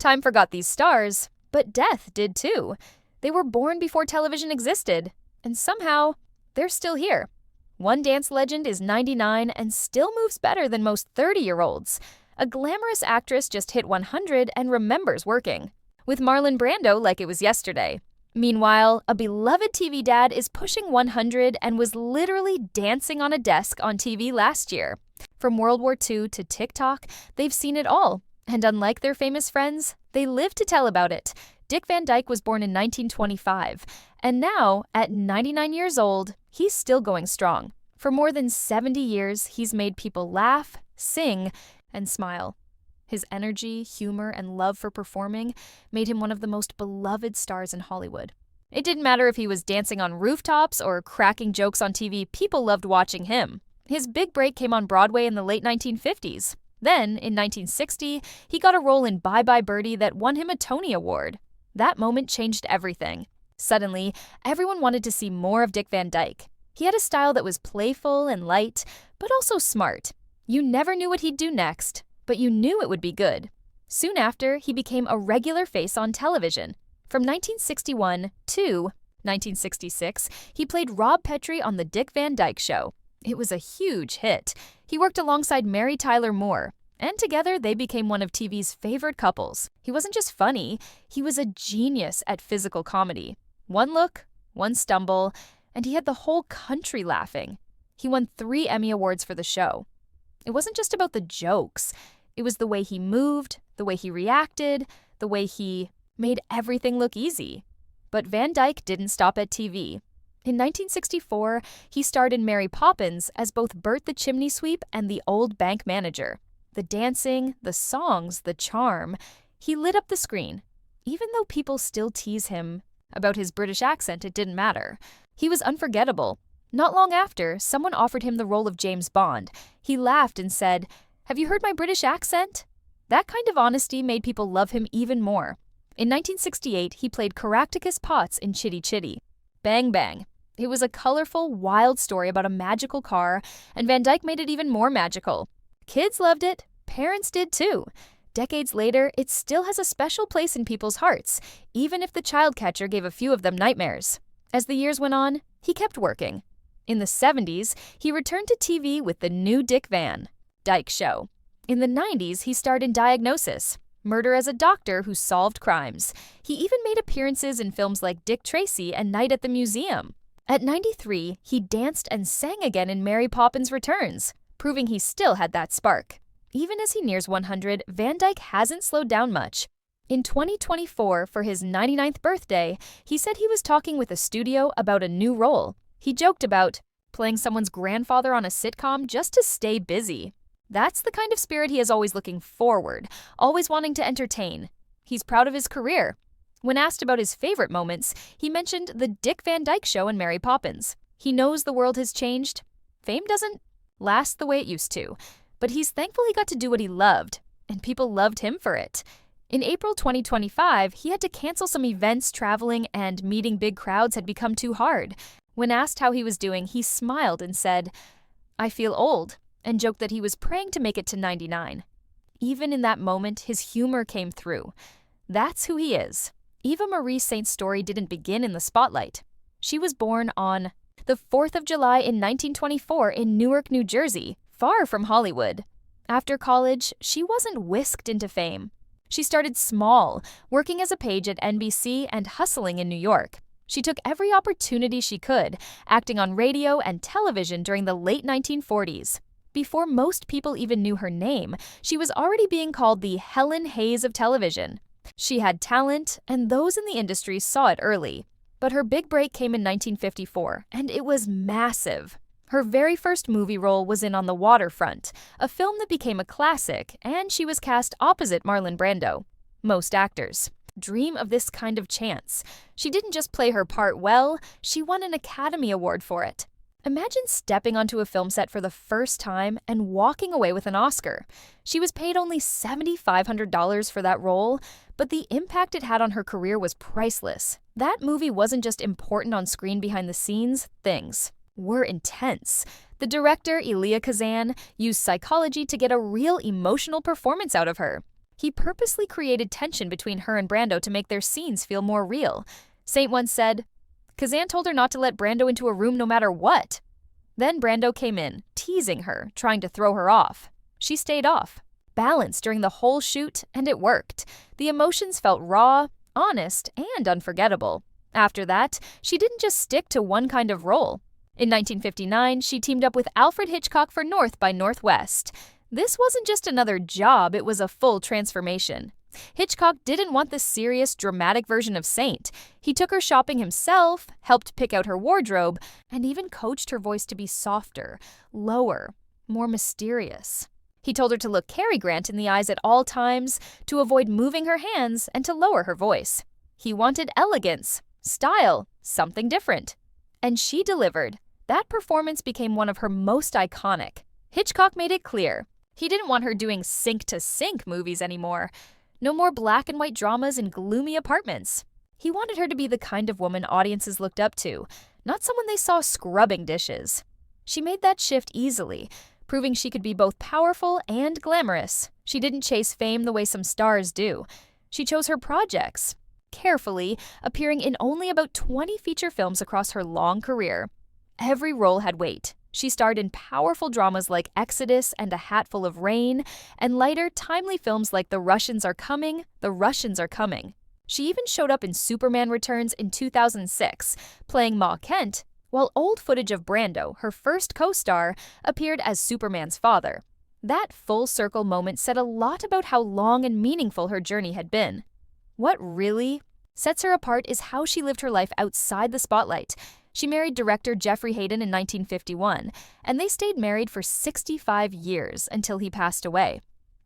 Time forgot these stars, but death did too. They were born before television existed, and somehow, they're still here. One dance legend is 99 and still moves better than most 30-year-olds. A glamorous actress just hit 100 and remembers working, with Marlon Brando like it was yesterday. Meanwhile, a beloved TV dad is pushing 100 and was literally dancing on a desk on TV last year. From World War II to TikTok, they've seen it all. And unlike their famous friends, they live to tell about it. Dick Van Dyke was born in 1925, and now, at 99 years old, he's still going strong. For more than 70 years, he's made people laugh, sing, and smile. His energy, humor, and love for performing made him one of the most beloved stars in Hollywood. It didn't matter if he was dancing on rooftops or cracking jokes on TV, people loved watching him. His big break came on Broadway in the late 1950s. Then, in 1960, he got a role in Bye Bye Birdie that won him a Tony Award. That moment changed everything. Suddenly, everyone wanted to see more of Dick Van Dyke. He had a style that was playful and light, but also smart. You never knew what he'd do next, but you knew it would be good. Soon after, he became a regular face on television. From 1961 to 1966, he played Rob Petrie on The Dick Van Dyke Show. It was a huge hit. He worked alongside Mary Tyler Moore, and together they became one of TV's favorite couples. He wasn't just funny, he was a genius at physical comedy. One look, one stumble, and he had the whole country laughing. He won 3 Emmy Awards for the show. It wasn't just about the jokes. It was the way he moved, the way he reacted, the way he made everything look easy. But Van Dyke didn't stop at TV. In 1964, he starred in Mary Poppins as both Bert the Chimney Sweep and the old bank manager. The dancing, the songs, the charm, he lit up the screen. Even though people still tease him about his British accent, it didn't matter. He was unforgettable. Not long after, someone offered him the role of James Bond. He laughed and said, "Have you heard my British accent?" That kind of honesty made people love him even more. In 1968, he played Caractacus Potts in Chitty Chitty. Bang Bang. It was a colorful, wild story about a magical car, and Van Dyke made it even more magical. Kids loved it. Parents did too. Decades later, it still has a special place in people's hearts, even if the child catcher gave a few of them nightmares. As the years went on, he kept working. In the 70s, he returned to TV with the new Dick Van Dyke Show. In the 90s, he starred in Diagnosis, Murder as a Doctor Who Solved Crimes. He even made appearances in films like Dick Tracy and Night at the Museum. At 93, he danced and sang again in Mary Poppins Returns, proving he still had that spark. Even as he nears 100, Van Dyke hasn't slowed down much. In 2024, for his 99th birthday, he said he was talking with a studio about a new role. He joked about playing someone's grandfather on a sitcom just to stay busy. That's the kind of spirit he is always looking forward, always wanting to entertain. He's proud of his career. When asked about his favorite moments, he mentioned the Dick Van Dyke Show and Mary Poppins. He knows the world has changed. Fame doesn't last the way it used to, but he's thankful he got to do what he loved, and people loved him for it. In April 2025, he had to cancel some events, traveling, and meeting big crowds had become too hard. When asked how he was doing, he smiled and said, "I feel old," and joked that he was praying to make it to 99. Even in that moment, his humor came through. That's who he is. Eva Marie Saint's story didn't begin in the spotlight. She was born on the 4th of July in 1924 in Newark, New Jersey, far from Hollywood. After college, she wasn't whisked into fame. She started small, working as a page at NBC and hustling in New York. She took every opportunity she could, acting on radio and television during the late 1940s. Before most people even knew her name, she was already being called the Helen Hayes of television. She had talent, and those in the industry saw it early. But her big break came in 1954, and it was massive. Her very first movie role was in On the Waterfront, a film that became a classic, and she was cast opposite Marlon Brando. Most actors dream of this kind of chance. She didn't just play her part well, she won an Academy Award for it. Imagine stepping onto a film set for the first time and walking away with an Oscar. She was paid only $7,500 for that role, but the impact it had on her career was priceless. That movie wasn't just important on screen behind the scenes, things were intense. The director, Elia Kazan, used psychology to get a real emotional performance out of her. He purposely created tension between her and Brando to make their scenes feel more real. Saint once said, "Kazan told her not to let Brando into a room no matter what." Then Brando came in, teasing her, trying to throw her off. She stayed off, balanced during the whole shoot, and it worked. The emotions felt raw, honest, and unforgettable. After that, she didn't just stick to one kind of role. In 1959, she teamed up with Alfred Hitchcock for North by Northwest. This wasn't just another job, it was a full transformation. Hitchcock didn't want the serious, dramatic version of Saint. He took her shopping himself, helped pick out her wardrobe, and even coached her voice to be softer, lower, more mysterious. He told her to look Cary Grant in the eyes at all times, to avoid moving her hands, and to lower her voice. He wanted elegance, style, something different. And she delivered. That performance became one of her most iconic. Hitchcock made it clear. He didn't want her doing sink-to-sink movies anymore. No more black and white dramas in gloomy apartments. He wanted her to be the kind of woman audiences looked up to, not someone they saw scrubbing dishes. She made that shift easily, proving she could be both powerful and glamorous. She didn't chase fame the way some stars do. She chose her projects, carefully, appearing in only about 20 feature films across her long career. Every role had weight. She starred in powerful dramas like Exodus and A Hatful of Rain, and lighter, timely films like The Russians Are Coming, The Russians Are Coming. She even showed up in Superman Returns in 2006, playing Ma Kent, while old footage of Brando, her first co-star, appeared as Superman's father. That full-circle moment said a lot about how long and meaningful her journey had been. What really sets her apart is how she lived her life outside the spotlight. She married director Jeffrey Hayden in 1951, and they stayed married for 65 years until he passed away.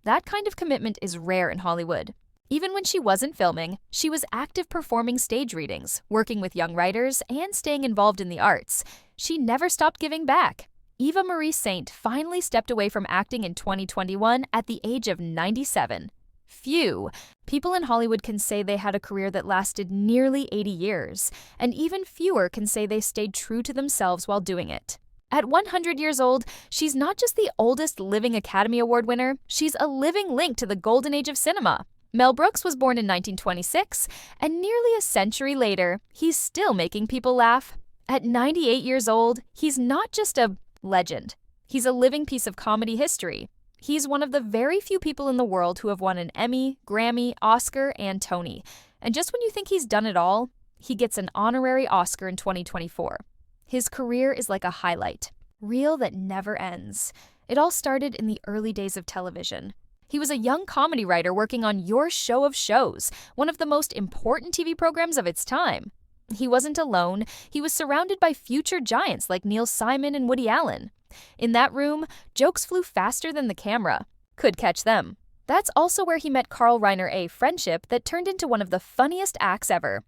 That kind of commitment is rare in Hollywood. Even when she wasn't filming, she was active performing stage readings, working with young writers, and staying involved in the arts. She never stopped giving back. Eva Marie Saint finally stepped away from acting in 2021 at the age of 97. Few people in Hollywood can say they had a career that lasted nearly 80 years, and even fewer can say they stayed true to themselves while doing it. At 100 years old, she's not just the oldest living Academy Award winner, she's a living link to the golden age of cinema. Mel Brooks was born in 1926, and nearly a century later, he's still making people laugh. At 98 years old, he's not just a legend. He's a living piece of comedy history. He's one of the very few people in the world who have won an Emmy, Grammy, Oscar, and Tony. And just when you think he's done it all, he gets an honorary Oscar in 2024. His career is like a highlight, reel that never ends. It all started in the early days of television. He was a young comedy writer working on Your Show of Shows, one of the most important TV programs of its time. He wasn't alone. He was surrounded by future giants like Neil Simon and Woody Allen. In that room, jokes flew faster than the camera. Could catch them. That's also where he met Carl Reiner, a friendship that turned into one of the funniest acts ever.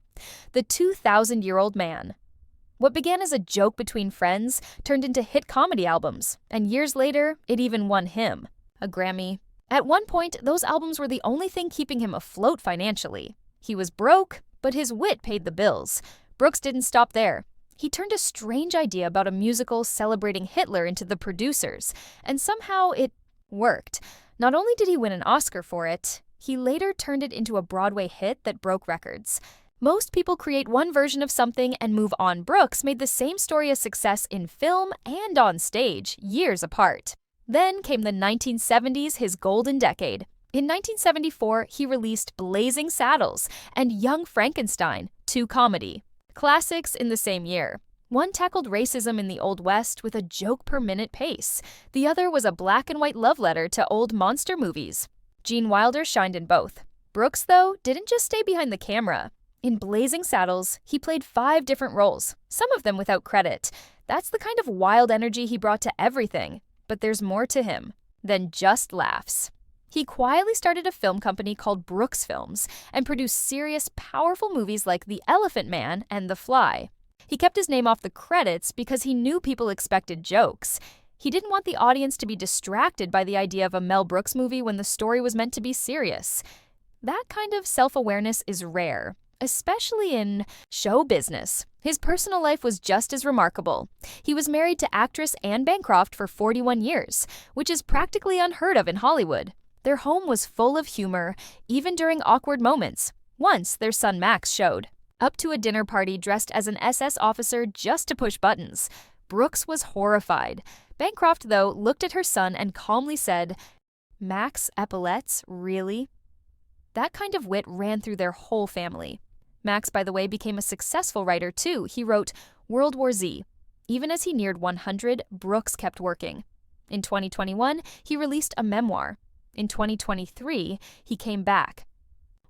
The 2,000-year-old man. What began as a joke between friends turned into hit comedy albums, and years later, it even won him a Grammy. At one point, those albums were the only thing keeping him afloat financially. He was broke, but his wit paid the bills. Brooks didn't stop there. He turned a strange idea about a musical celebrating Hitler into the producers, and somehow it worked. Not only did he win an Oscar for it, he later turned it into a Broadway hit that broke records. Most people create one version of something and move on. Brooks made the same story a success in film and on stage, years apart. Then came the 1970s, his golden decade. In 1974, he released Blazing Saddles and Young Frankenstein, two comedy classics in the same year. One tackled racism in the Old West with a joke-per-minute pace. The other was a black-and-white love letter to old monster movies. Gene Wilder shined in both. Brooks, though, didn't just stay behind the camera. In Blazing Saddles, he played 5 different roles, some of them without credit. That's the kind of wild energy he brought to everything. But there's more to him than just laughs. He quietly started a film company called Brooks Films and produced serious, powerful movies like The Elephant Man and The Fly. He kept his name off the credits because he knew people expected jokes. He didn't want the audience to be distracted by the idea of a Mel Brooks movie when the story was meant to be serious. That kind of self-awareness is rare, especially in show business. His personal life was just as remarkable. He was married to actress Anne Bancroft for 41 years, which is practically unheard of in Hollywood. Their home was full of humor, even during awkward moments. Once, their son Max showed up to a dinner party dressed as an SS officer just to push buttons. Brooks was horrified. Bancroft, though, looked at her son and calmly said, "Max, epaulettes, really?" That kind of wit ran through their whole family. Max, by the way, became a successful writer too. He wrote World War Z. Even as he neared 100, Brooks kept working. In 2021, he released a memoir. In 2023, he came back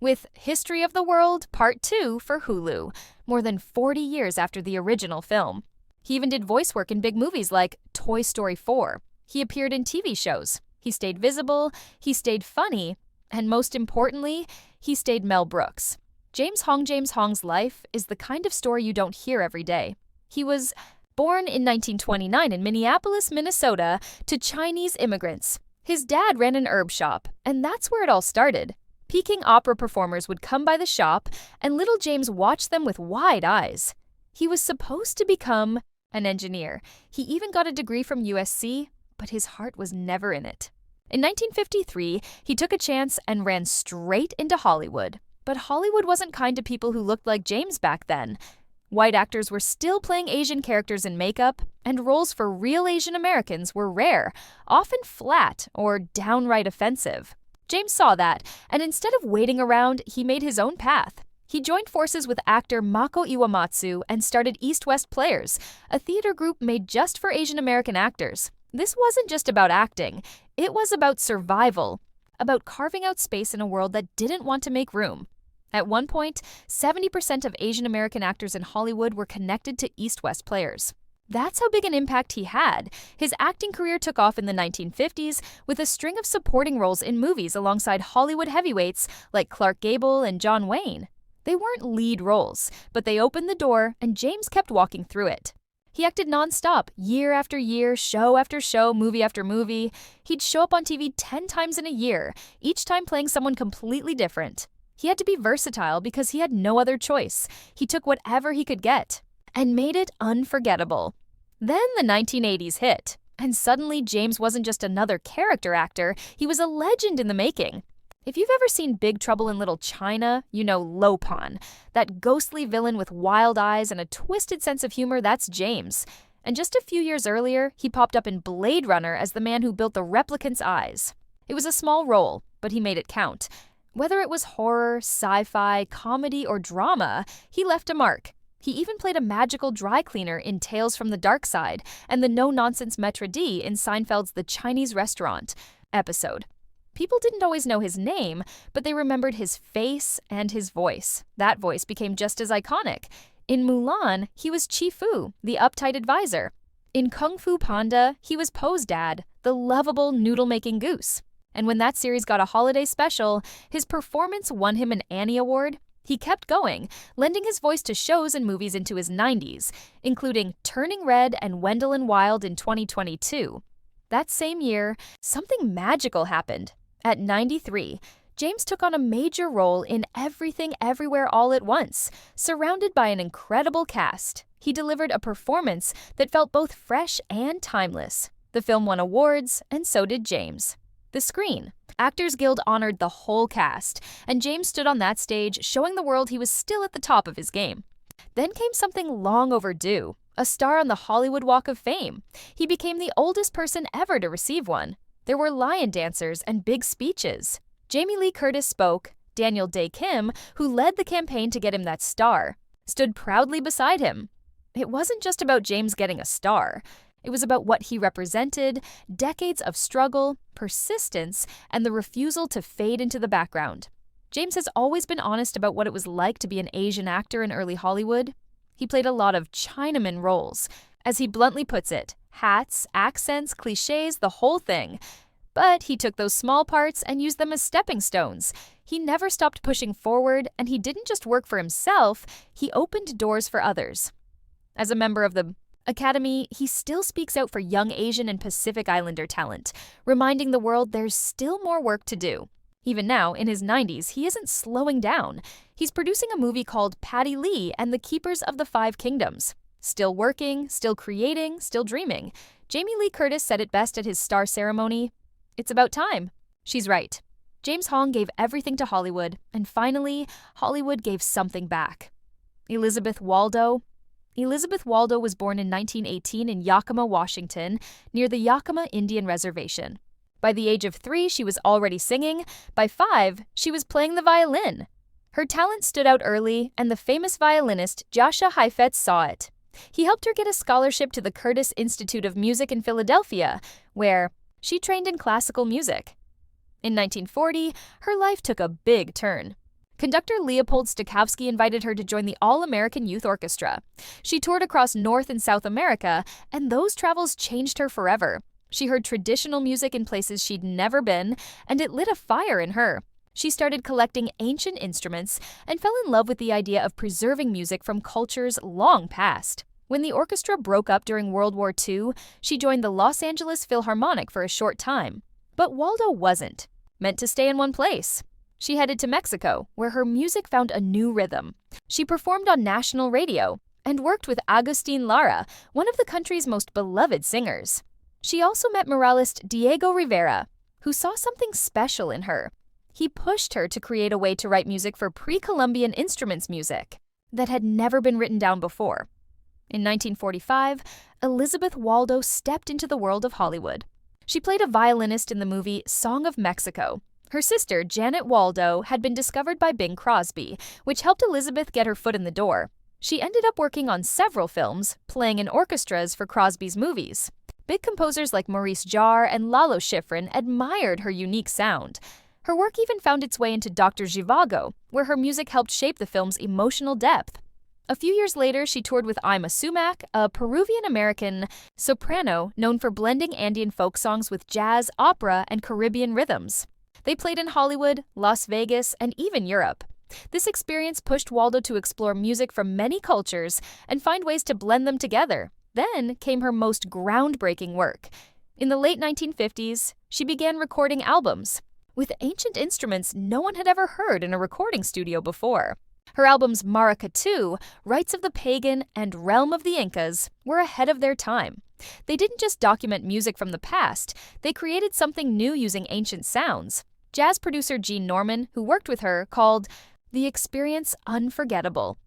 with History of the World Part 2 for Hulu, more than 40 years after the original film. He even did voice work in big movies like Toy Story 4. He appeared in TV shows. He stayed visible, he stayed funny, and most importantly, he stayed Mel Brooks. James Hong's life is the kind of story you don't hear every day. He was born in 1929 in Minneapolis, Minnesota, to Chinese immigrants. His dad ran an herb shop, and that's where it all started. Peking opera performers would come by the shop, and little James watched them with wide eyes. He was supposed to become an engineer. He even got a degree from USC, but his heart was never in it. In 1953, he took a chance and ran straight into Hollywood. But Hollywood wasn't kind to people who looked like James back then. White actors were still playing Asian characters in makeup, and roles for real Asian Americans were rare, often flat or downright offensive. James saw that, and instead of waiting around, he made his own path. He joined forces with actor Mako Iwamatsu and started East West Players, a theater group made just for Asian American actors. This wasn't just about acting, it was about survival, about carving out space in a world that didn't want to make room. At one point, 70% of Asian American actors in Hollywood were connected to East West Players. That's how big an impact he had. His acting career took off in the 1950s with a string of supporting roles in movies alongside Hollywood heavyweights like Clark Gable and John Wayne. They weren't lead roles, but they opened the door, and James kept walking through it. He acted nonstop, year after year, show after show, movie after movie. He'd show up on TV 10 times in a year, each time playing someone completely different. He had to be versatile because he had no other choice. He took whatever he could get and made it unforgettable. Then the 1980s hit, and suddenly James wasn't just another character actor, he was a legend in the making. If you've ever seen Big Trouble in Little China, you know Lopon. That ghostly villain with wild eyes and a twisted sense of humor, that's James. And just a few years earlier, he popped up in Blade Runner as the man who built the replicant's eyes. It was a small role, but he made it count. Whether it was horror, sci-fi, comedy, or drama, he left a mark. He even played a magical dry cleaner in Tales from the Dark Side and the no-nonsense Maître D' in Seinfeld's The Chinese Restaurant episode. People didn't always know his name, but they remembered his face and his voice. That voice became just as iconic. In Mulan, he was Chi Fu, the uptight advisor. In Kung Fu Panda, he was Po's dad, the lovable noodle-making goose. And when that series got a holiday special, his performance won him an Annie Award. He kept going, lending his voice to shows and movies into his 90s, including Turning Red and Wendell and Wild in 2022. That same year, something magical happened. At 93, James took on a major role in Everything Everywhere All at Once, surrounded by an incredible cast. He delivered a performance that felt both fresh and timeless. The film won awards, and so did James. The screen. Actors Guild honored the whole cast, and James stood on that stage, showing the world he was still at the top of his game. Then came something long overdue, a star on the Hollywood Walk of Fame. He became the oldest person ever to receive one. There were lion dancers and big speeches. Jamie Lee Curtis spoke. Daniel Day Kim, who led the campaign to get him that star, stood proudly beside him. It wasn't just about James getting a star. It was about what he represented, decades of struggle, persistence, and the refusal to fade into the background. James has always been honest about what it was like to be an Asian actor in early Hollywood. He played a lot of Chinaman roles. As he bluntly puts it, hats, accents, cliches, the whole thing. But he took those small parts and used them as stepping stones. He never stopped pushing forward, and he didn't just work for himself, he opened doors for others. As a member of the Academy, he still speaks out for young Asian and Pacific Islander talent, reminding the world there's still more work to do. Even now, in his 90s, he isn't slowing down. He's producing a movie called Patty Lee and the Keepers of the Five Kingdoms. Still working, still creating, still dreaming. Jamie Lee Curtis said it best at his star ceremony, "It's about time." She's right. James Hong gave everything to Hollywood, and finally, Hollywood gave something back. Elizabeth Waldo. Elizabeth Waldo was born in 1918 in Yakima, Washington, near the Yakima Indian Reservation. By the age of 3, she was already singing. By 5, she was playing the violin. Her talent stood out early, and the famous violinist Joshua Heifetz saw it. He helped her get a scholarship to the Curtis Institute of Music in Philadelphia, where she trained in classical music. In 1940, her life took a big turn. Conductor Leopold Stokowski invited her to join the All-American Youth Orchestra. She toured across North and South America, and those travels changed her forever. She heard traditional music in places she'd never been, and it lit a fire in her. She started collecting ancient instruments and fell in love with the idea of preserving music from cultures long past. When the orchestra broke up during World War II, she joined the Los Angeles Philharmonic for a short time. But Waldo wasn't meant to stay in one place. She headed to Mexico, where her music found a new rhythm. She performed on national radio and worked with Agustin Lara, one of the country's most beloved singers. She also met muralist Diego Rivera, who saw something special in her. He pushed her to create a way to write music for pre-Columbian instruments music that had never been written down before. In 1945, Elizabeth Waldo stepped into the world of Hollywood. She played a violinist in the movie Song of Mexico. Her sister, Janet Waldo, had been discovered by Bing Crosby, which helped Elizabeth get her foot in the door. She ended up working on several films, playing in orchestras for Crosby's movies. Big composers like Maurice Jarre and Lalo Schifrin admired her unique sound. Her work even found its way into Dr. Zhivago, where her music helped shape the film's emotional depth. A few years later, she toured with Ima Sumac, a Peruvian-American soprano known for blending Andean folk songs with jazz, opera, and Caribbean rhythms. They played in Hollywood, Las Vegas, and even Europe. This experience pushed Waldo to explore music from many cultures and find ways to blend them together. Then came her most groundbreaking work. In the late 1950s, she began recording albums with ancient instruments no one had ever heard in a recording studio before. Her albums Maracatu, Rites of the Pagan, and Realm of the Incas were ahead of their time. They didn't just document music from the past, they created something new using ancient sounds. Jazz producer Gene Norman, who worked with her, called the experience unforgettable.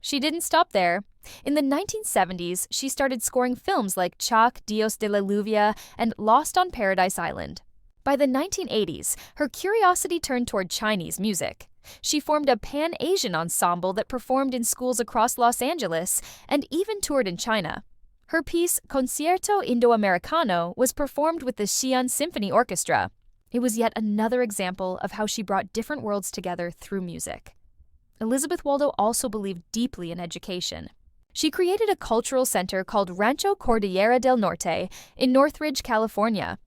She didn't stop there. In the 1970s, she started scoring films like Chac, Dios de la Lluvia, and Lost on Paradise Island. By the 1980s, her curiosity turned toward Chinese music. She formed a Pan-Asian ensemble that performed in schools across Los Angeles and even toured in China. Her piece, Concierto Indo-Americano, was performed with the Xi'an Symphony Orchestra. It was yet another example of how she brought different worlds together through music. Elizabeth Waldo also believed deeply in education. She created a cultural center called Rancho Cordillera del Norte in Northridge, California.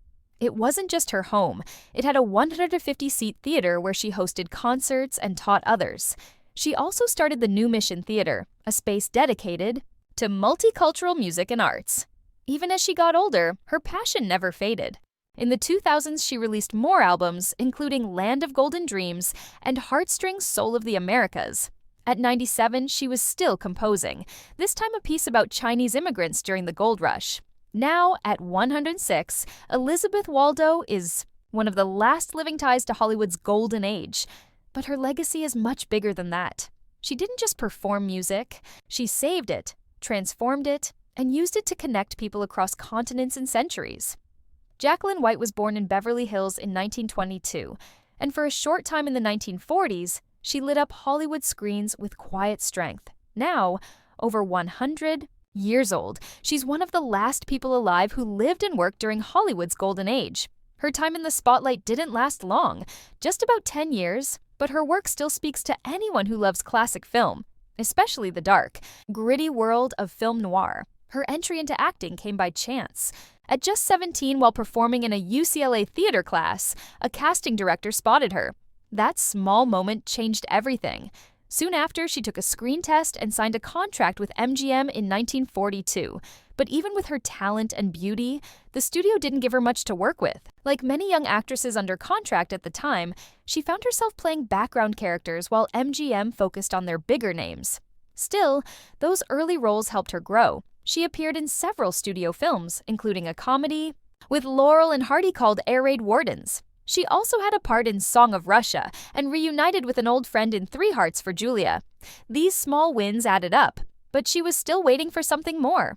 It wasn't just her home. It had a 150-seat theater where she hosted concerts and taught others. She also started the New Mission Theater, a space dedicated to multicultural music and arts. Even as she got older, her passion never faded. In the 2000s, she released more albums, including Land of Golden Dreams and Heartstrings Soul of the Americas. At 97, she was still composing, this time a piece about Chinese immigrants during the gold rush. Now, at 106, Elizabeth Waldo is one of the last living ties to Hollywood's golden age. But her legacy is much bigger than that. She didn't just perform music, she saved it, transformed it, and used it to connect people across continents and centuries. Jacqueline White was born in Beverly Hills in 1922, and for a short time in the 1940s, she lit up Hollywood screens with quiet strength. Now, over 100 years old, she's one of the last people alive who lived and worked during Hollywood's golden age. Her time in the spotlight didn't last long, just about 10 years, but her work still speaks to anyone who loves classic film, especially the dark, gritty world of film noir. Her entry into acting came by chance. At just 17, while performing in a UCLA theater class, a casting director spotted her. That small moment changed everything. Soon after, she took a screen test and signed a contract with MGM in 1942. But even with her talent and beauty, the studio didn't give her much to work with. Like many young actresses under contract at the time, she found herself playing background characters while MGM focused on their bigger names. Still, those early roles helped her grow. She appeared in several studio films, including a comedy with Laurel and Hardy called Air Raid Wardens. She also had a part in Song of Russia and reunited with an old friend in Three Hearts for Julia. These small wins added up, but she was still waiting for something more.